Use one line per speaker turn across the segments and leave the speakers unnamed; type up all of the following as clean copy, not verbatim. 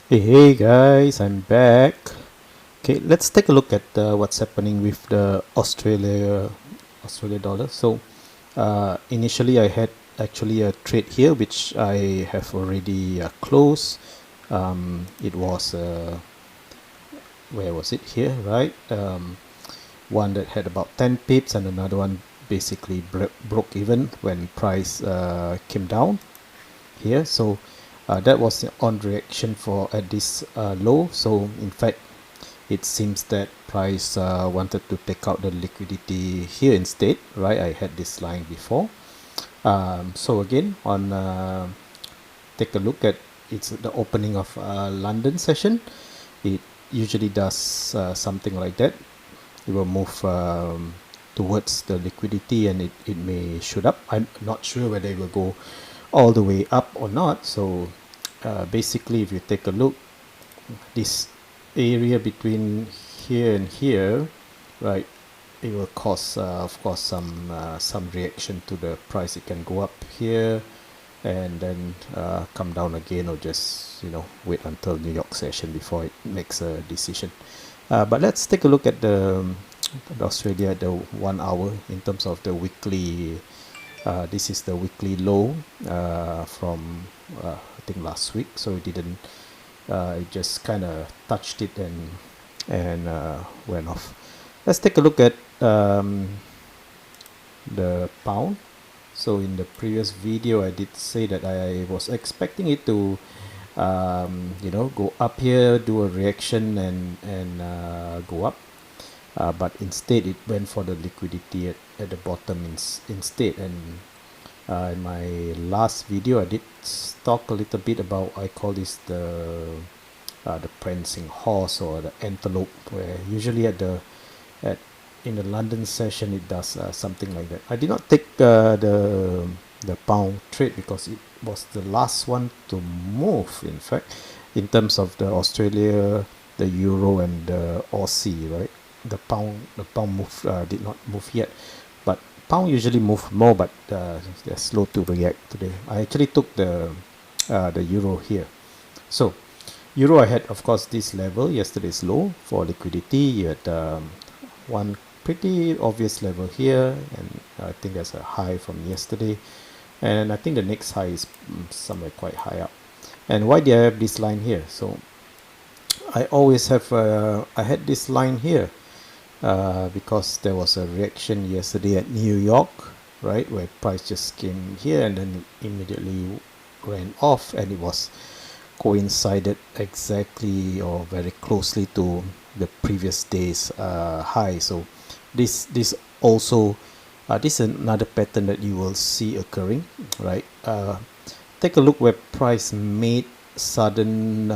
Hey guys, I'm back. Okay, let's take a look at what's happening with the Australia dollar. So initially I had actually a trade here which I have already closed. It was where was it here, right? One that had about 10 pips and another one basically broke even when price came down here. So that was the on reaction for at this low. So in fact it seems that price wanted to take out the liquidity here instead, right? I had this line before. So again on take a look at it's the opening of London session. It usually does something like that. It will move towards the liquidity and it may shoot up. I'm not sure whether it will go all the way up or not. So basically if you take a look, this area between here and here, right, it will cause of course some reaction to the price. It can go up here and then come down again, or just wait until New York session before it makes a decision. But let's take a look at the Australia at the 1 hour in terms of the weekly. This is the weekly low from I think last week, so it didn't it just kind of touched it and went off. Let's take a look at the pound. So in the previous video I did say that I was expecting it to go up here, do a reaction and go up, but instead it went for the liquidity at the bottom instead. And in my last video I did talk a little bit about, I call this the prancing horse or the antelope, where usually at in the London session it does something like that. I did not take the pound trade because it was the last one to move, in fact, in terms of the Australia, the euro and the Aussie, right? The pound move did not move yet, but pound usually move more, but they're slow to react today. I actually took the euro here. So euro, I had of course this level, yesterday's low for liquidity. You had one pretty obvious level here, and I think there's a high from yesterday, and I think the next high is somewhere quite high up. And why do I have this line here? So I always have I had this line here because there was a reaction yesterday at New York, right, where price just came here and then immediately ran off, and it was coincided exactly or very closely to the previous day's high. So this also this is another pattern that you will see occurring, right? Take a look where price made sudden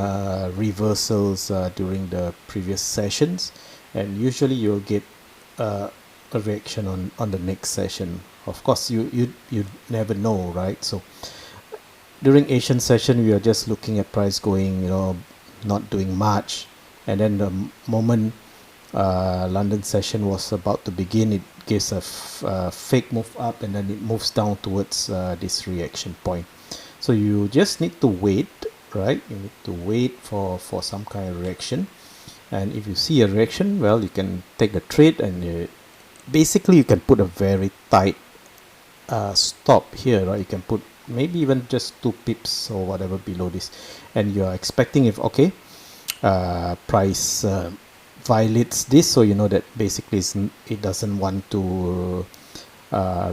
reversals during the previous sessions, and usually you'll get a reaction on the next session. Of course you never know, right? So during Asian session we are just looking at price going, not doing much, and then the moment London session was about to begin, it gives a fake move up and then it moves down towards this reaction point. So you just need to wait, right? You need to wait for some kind of reaction, and if you see a reaction, well, you can take the trade, and basically you can put a very tight stop here, right? You can put maybe even just 2 pips or whatever below this, and you are expecting, if okay, price violates this, so you know that basically it doesn't want to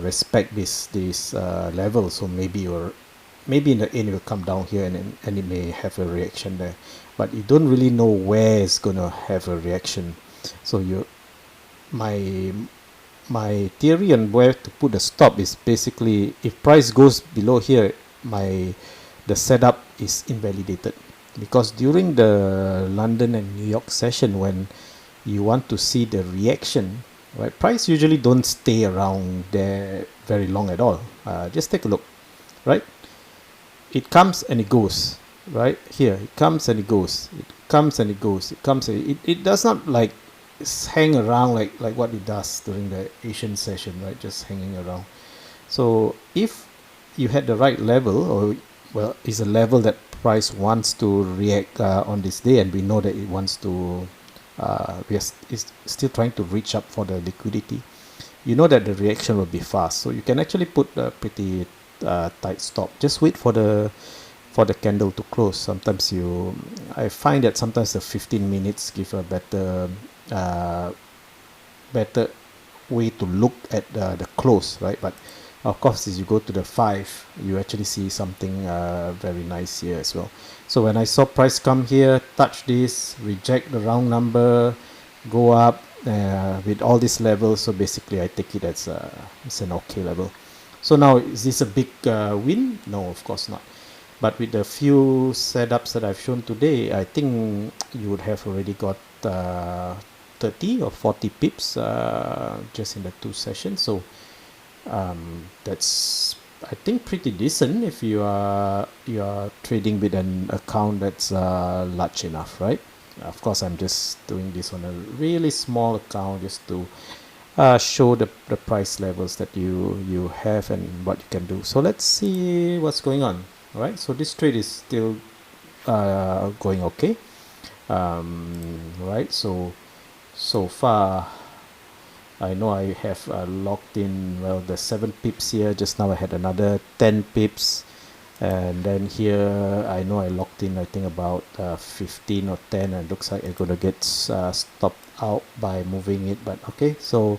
respect this level. So maybe in the end it will come down here, and it may have a reaction there, but you don't really know where it's gonna have a reaction. So my theory on where to put the stop is basically, if price goes below here, the setup is invalidated, because during the London and New York session, when you want to see the reaction, right, price usually don't stay around there very long at all. Just take a look, right? It comes and it goes, right? Here it comes and it goes, it comes and it goes, it does not like hang around like what it does during the Asian session, right? Just hanging around. So if you had the right level, or well, is a level that price wants to react on this day, and we know that it wants to it's still trying to reach up for the liquidity, you know that the reaction will be fast. So you can actually put a pretty tight stop. Just wait for the candle to close. Sometimes I find that sometimes the 15 minutes give a better way to look at the close, right? But of course, as you go to the 5, you actually see something very nice here as well. So when I saw price come here, touch this, reject the round number, go up with all these levels, so basically I take it as it's an okay level. So now, is this a big win? No, of course not. But with the few setups that I've shown today, I think you would have already got 30 or 40 pips just in the 2 sessions. So that's, I think, pretty decent if you are trading with an account that's large enough, right? Of course, I'm just doing this on a really small account just to show the price levels that you have and what you can do. So let's see what's going on. All right, so this trade is still going okay. Right, so far I know I have locked in, well, the 7 pips here. Just now I had another 10 pips, and then here I know I locked in, I think, about 15 or 10, and it looks like it's gonna get stopped out by moving it. But okay, so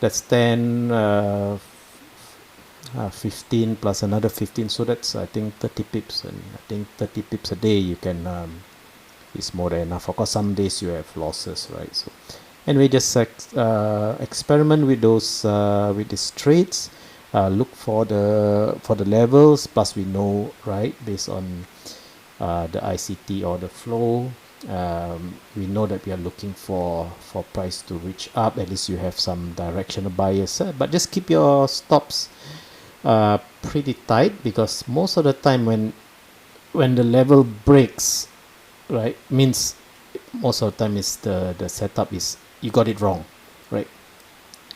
that's 10, 15 plus another 15, so that's, I think, 30 pips, and I think 30 pips a day you can is more than enough. Of course, some days you have losses, right? So anyway, just experiment with those with these trades. Look for the levels, plus we know, right, based on the ICT or the flow, we know that we are looking for price to reach up. At least you have some directional bias, but just keep your stops pretty tight, because most of the time when the level breaks, right, means most of the time is the setup is you got it wrong, right?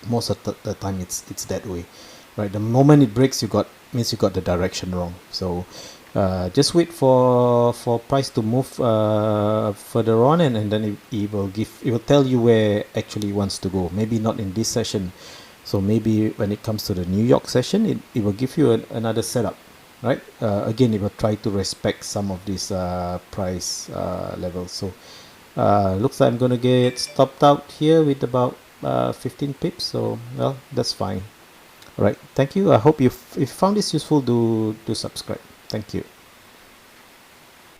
Most of the time it's that way, right? The moment it breaks, you got the direction wrong. So just wait for price to move further on, and then it will tell you where actually it wants to go. Maybe not in this session, so maybe when it comes to the New York session, it will give you another setup, right? Again, it will try to respect some of these price levels. So looks like I'm gonna get stopped out here with about 15 pips. So, well, that's fine. All right, thank you. I hope if you found this useful, do subscribe. Thank you.